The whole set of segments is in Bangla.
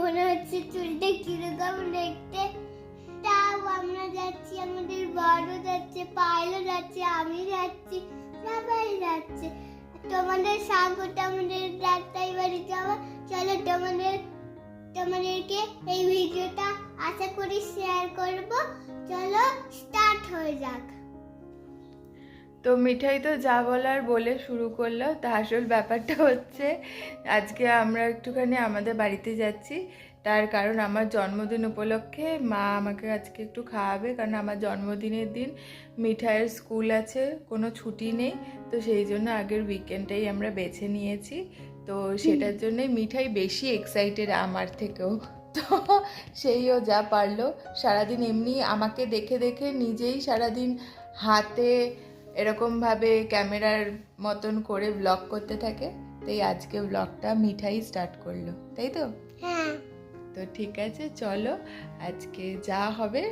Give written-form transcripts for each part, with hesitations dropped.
মনে হচ্ছে চুলটা কিরকম দেখতে। তাও আমরা যাচ্ছি, আমাদের বড় যাচ্ছে, পায়েলও যাচ্ছে, আমি যাচ্ছি, সবাই যাচ্ছে। তোমাদের স্বাগত আমাদের ডাক্তার বাড়ি যাওয়া। চলো তোমাদেরকে এই ভিডিওটা আশা করি শেয়ার করব। চলো স্টার্ট হয়ে যাক। তো মিঠাই তো যা বলার বলে শুরু করলো। তা আসল ব্যাপারটা হচ্ছে আজকে আমরা একটুখানি আমাদের বাড়িতে যাচ্ছি। তার কারণ আমার জন্মদিন উপলক্ষে মা আমাকে আজকে একটু খাওয়াবে, কারণ আমার জন্মদিনের দিন মিঠাইয়ের স্কুল আছে, কোনো ছুটি নেই। তো সেই জন্য আগের উইকেন্ডটাই আমরা বেছে নিয়েছি। তো সেটার জন্যই মিঠাই বেশি এক্সাইটেড আমার থেকেও। তো সেইও যা পারলো, সারাদিন এমনি আমাকে দেখে দেখে নিজেই সারাদিন হাতে এরকমভাবে ক্যামেরার মতন করে ব্লগ করতে থাকে। তাই আজকে ব্লগটা মিঠাই স্টার্ট করলো, তাই তো? হ্যাঁ, তো ঠিক আছে, চলো আজকে যা হবে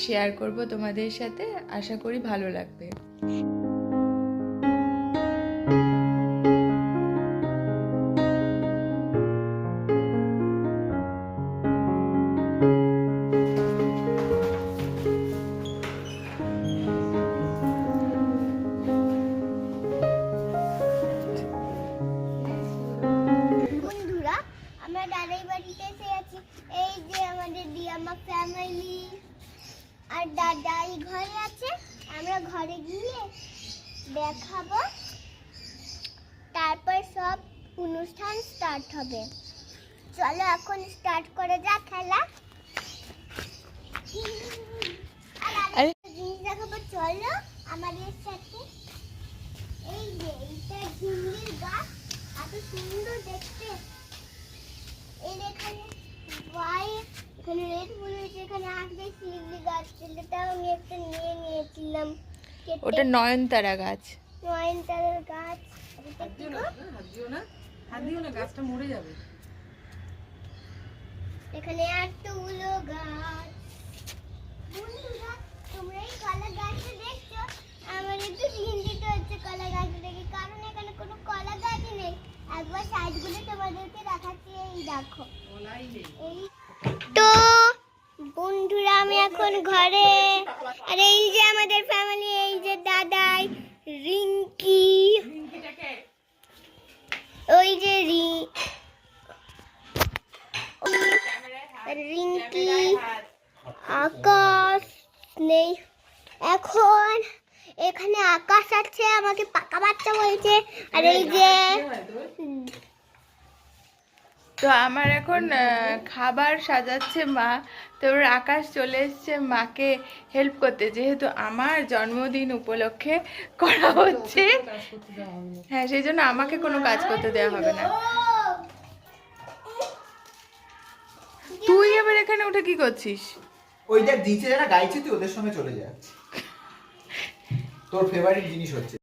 শেয়ার করব তোমাদের সাথে। আশা করি ভালো লাগবে। বন্ধুরা, আমরা দাদাই বাড়িতে এসে আছি। এই যে আমাদের দিয়ামা ফ্যামিলি আর দাদাই ঘরে আছে। আমরা ঘরে গিয়ে দেখাবো, তারপর সব অনুষ্ঠান স্টার্ট হবে। চলো এখন স্টার্ট করে যা খেলা। আর জিনিস দেখাবো, চলো আমাদের সাথে। এই যে এইটা ঝিঙ্গির গাছ, এত সুন্দর দেখতে। এই এখানে হোয়াইট, এখানে রেড ফুল হয়েছে, এখানে আসবে শিউলি গাছ। সেটাও আমি একটা নিয়েছিলাম। ওটা নয়নতারা গাছ। নয়নতারার গাছ। হাত দিও না, গাছটা মরে যাবে। এখানে এতগুলো গাছ। বন্ধুরা, তোমরা এই কলা গাছটা দেখছো? আমার একটু চিন্তিত হচ্ছে কলা গাছটা দেখে, কারণ এখানে কোনো কলা গাছই নেই। একবার সাইডগুলো তোমাদেরকে দেখাচ্ছি। এই দেখো, এই তো বন্ধুরা, আমি এখন ঘরে। আর এই যে আমাদের ফ্যামিলি, এই যে দাদাই, রিঙ্কি, ওই যে রিঙ্কি, আকাশ নেই এখন। এখানে আকাশ আছে, আমাকে পাকা বাচ্চা বলছে। আর এই যে তো আমার এখন খাবার সাজাচ্ছে মা। তো এবার আকাশ চলে এসছে মাকে হেল্প করতে, যেহেতু আমার জন্মদিন উপলক্ষে করা হচ্ছে। হ্যাঁ, সেই জন্য আমাকে কোনো কাজ করতে দেওয়া হবে না। তুই এবার এখানে উঠে কি করছিস? ওই দেখ নিচে যারা গাইছে তুই ওদের সঙ্গে চলে যা, তোর ফেভারিট জিনিস হচ্ছে।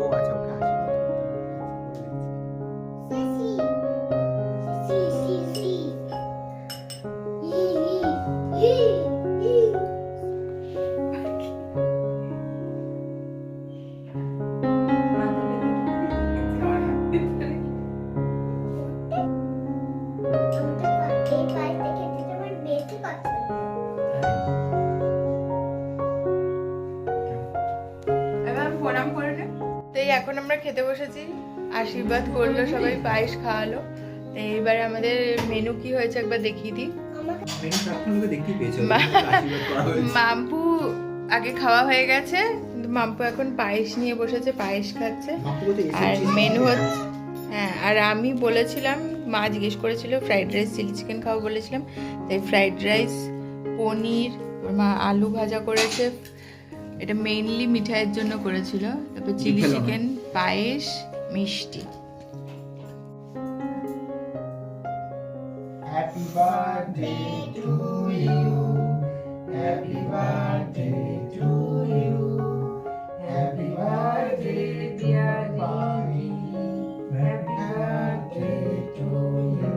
ও আচ্ছা, ওকে প্রণাম করে নে। তো এই এখন আমরা খেতে বসেছি। আশীর্বাদ করলো, সবাই পায়েস খাওয়ালো। তো এইবারে আমাদের মেনু কি হয়েছে একবার দেখিয়ে দিই। আমাকে মেনু কার্ডটা লোকে দেখতেই পেয়েছে মা- আশীর্বাদ করা হয়েছে। মাম্পু আগে খাওয়া হয়ে গেছে, কিন্তু মাম্পু এখন পায়েস নিয়ে বসেছে, পায়েস খাচ্ছে। মাম্পু বলতে আর এসেছিস? মেনু হচ্ছে, হ্যাঁ, আর আমি বলেছিলাম, মা জিজ্ঞেস করেছিল ফ্রাইড রাইস চিলি চিকেন খাবো বলেছিলাম, তাই ফ্রাইড রাইস, পনির, মা আলু ভাজা করেছে, এটা মেইনলি মিঠাইয়ের জন্য করেছিল, তারপর চিলি খেলো না। চিকেন, পায়েস, মিষ্টি। Happy birthday to you. Happy birthday to you. Happy birthday dear Bobby. Happy birthday to you.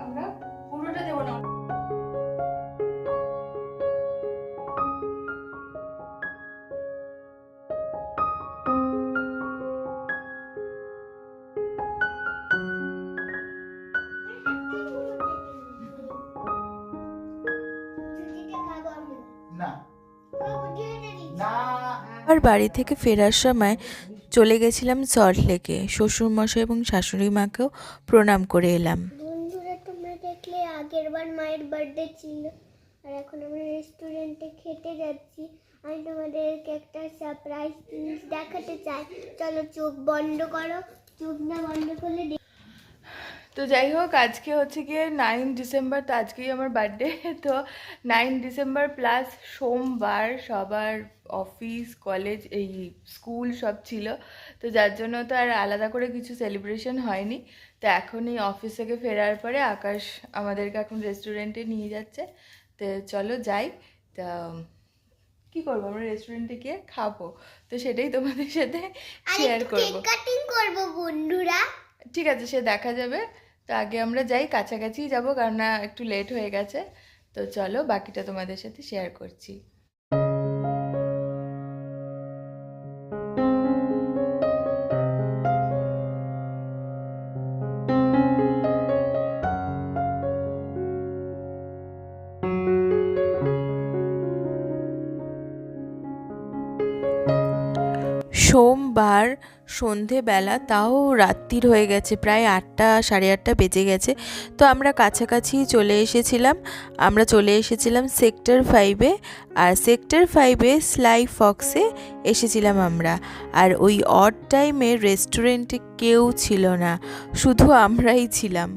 আমরা পুরোটা দেবো না। ছুটিতে খাবো আমি। না খাবো, দিয়ে দিই। না আর বাড়ি থেকে ফেরার সময় চলে গেছিলাম সল্ট লেকে, শ্বশুরমশাই এবং শাশুড়ি মাকেও প্রণাম করে এলাম। বন্ধুরা, তোমরা দেখলে আগের বার মায়ের বার্থডে ছিল, আর এখন আমরা রেস্টুরেন্টে খেতে যাচ্ছি। আমি তোমাদেরকে একটা সারপ্রাইজ জিনিস দেখাতে চাই। চলো, চোখ বন্ধ করো। চোখ না বন্ধ করলে তো যাই হোক, আজকে হচ্ছে গিয়ে 9 ডিসেম্বর, তো আজকেই আমার বার্থডে। তো 9 ডিসেম্বর প্লাস সোমবার সবার অফিস, কলেজ, এই স্কুল সব ছিল, তো যার জন্য তো আর আলাদা করে কিছু সেলিব্রেশন হয়নি। তো এখন এই অফিস থেকে ফেরার পরে আকাশ আমাদেরকে এখন রেস্টুরেন্টে নিয়ে যাচ্ছে। তো চলো যাই। তা কী করবো, আমরা রেস্টুরেন্টে গিয়ে খাবো, তো সেটাই তোমাদের সাথে শেয়ার করবো। কাটিং করবো বন্ধুরা। ঠিক আছে, সে দেখা যাবে। তো আগে আমরা যাই, কাছাকাছি যাব, কারণ না একটু লেট হয়ে গেছে। তো চলো বাকিটা তোমাদের সাথে শেয়ার করছি। সোমবার সন্ধেবেলা, তাও রাত্রির হয়ে গেছে, প্রায় 8টা সাড়ে 8টা বেজে গেছে। তো আমরা কাছাকাছি চলে এসেছিলাম। আমরা চলে এসেছিলাম সেক্টর 5-এ, আর সেক্টর 5-এ স্লাই ফক্সে এসেছিলাম আমরা। আর ওই অড টাইমে রেস্টুরেন্টে কেউ ছিল না, শুধু আমরাই ছিলাম।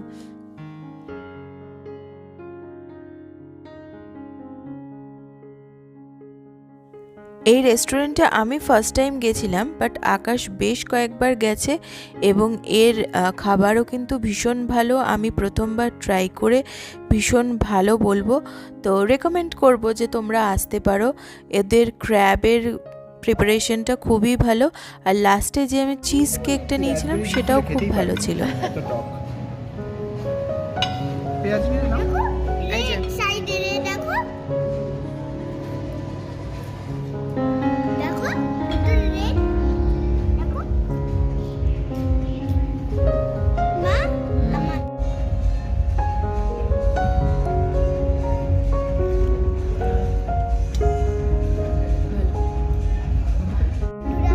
এই রেস্টুরেন্টে আমি ফার্স্ট টাইম গেছিলাম, বাট আকাশ বেশ কয়েকবার গেছে এবং এর খাবারও কিন্তু ভীষণ ভালো। আমি প্রথমবার ট্রাই করে ভীষণ ভালো বলবো, তো রেকমেন্ড করব যে তোমরা আসতে পারো। এদের ক্র্যাবের প্রিপারেশনটা খুবই ভালো, আর লাস্টে যে আমি চিজ কেকটা নিয়েছিলাম সেটাও খুব ভালো ছিল। এত টক পেঁয়াজ নিয়ে নাও। এই যে। রেড সাইডে দেখো, দেখো দুটো রেড, দেখো মা আমার বন্ধুরা,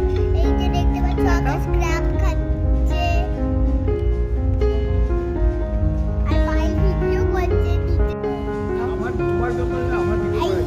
এই যে দেখতে পাচ্ছ আকাশ ক্র্যাব খাচ্ছে আর ভাই ভিডিও করছে। আমার তোমার যখন আমার ভিডিও এই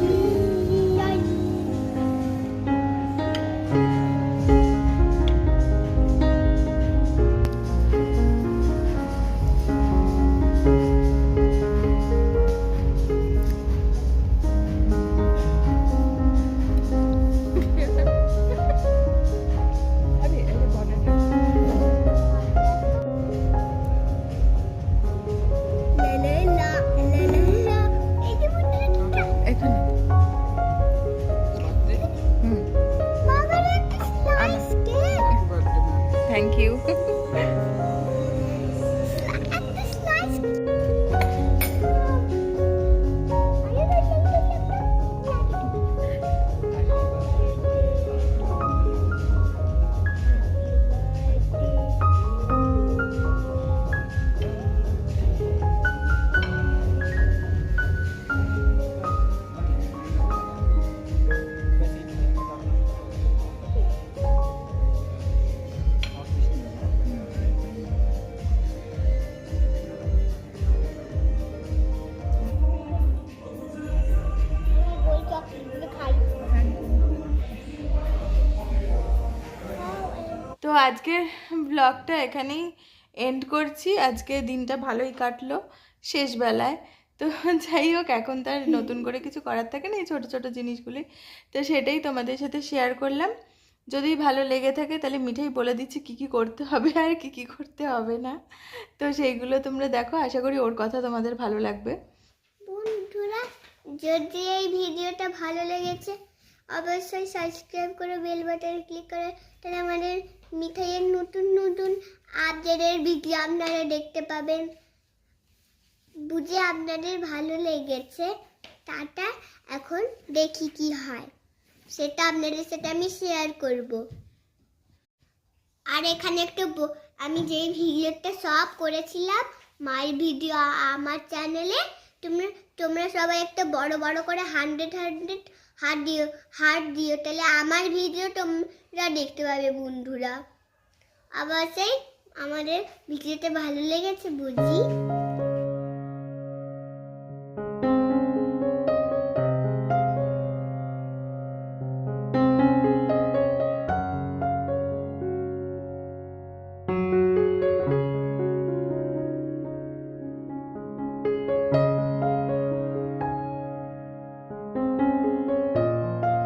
আজকের ব্লগটা এখানেই এন্ড করছি। আজকে দিনটা ভালোই কাটলো শেষবেলায়। তো যাই হোক, এখন তার নতুন করে কিছু করার থাকে না, এই ছোটো ছোটো জিনিসগুলি, তো সেটাই তোমাদের সাথে শেয়ার করলাম। যদি ভালো লেগে থাকে তাহলে মিঠাই বলে দিচ্ছি কী কী করতে হবে আর কী কী করতে হবে না, তো সেইগুলো তোমরা দেখো, আশা করি ওর কথা তোমাদের ভালো লাগবে। বন্ধুরা, যদি এই ভিডিওটা ভালো লেগেছে অবশ্যই সাবস্ক্রাইব করে বেল বাটনে ক্লিক করে, তাহলে আমাদের মিঠাইয়ের নতুন নতুন আপডেটের ভিডিও আপনারা দেখতে পাবেন। বুঝে আপনাদের ভালো লেগেছে, টাটা। এখন দেখি কি হয়, সেটা আপনাদের সাথে আমি শেয়ার করব। আর এখানে একটু আমি যেই ভিডিওটা সব করেছিলাম মাই ভিডিও আমার চ্যানেলে, তোমরা সবাই একটা বড় বড় করে 100 হার্ট দিও, তাহলে আমার ভিডিও তোমরা দেখতে পাবে বন্ধুরা। অবশ্যই আমাদের ভিডিওটা ভালো লেগেছে বুঝি।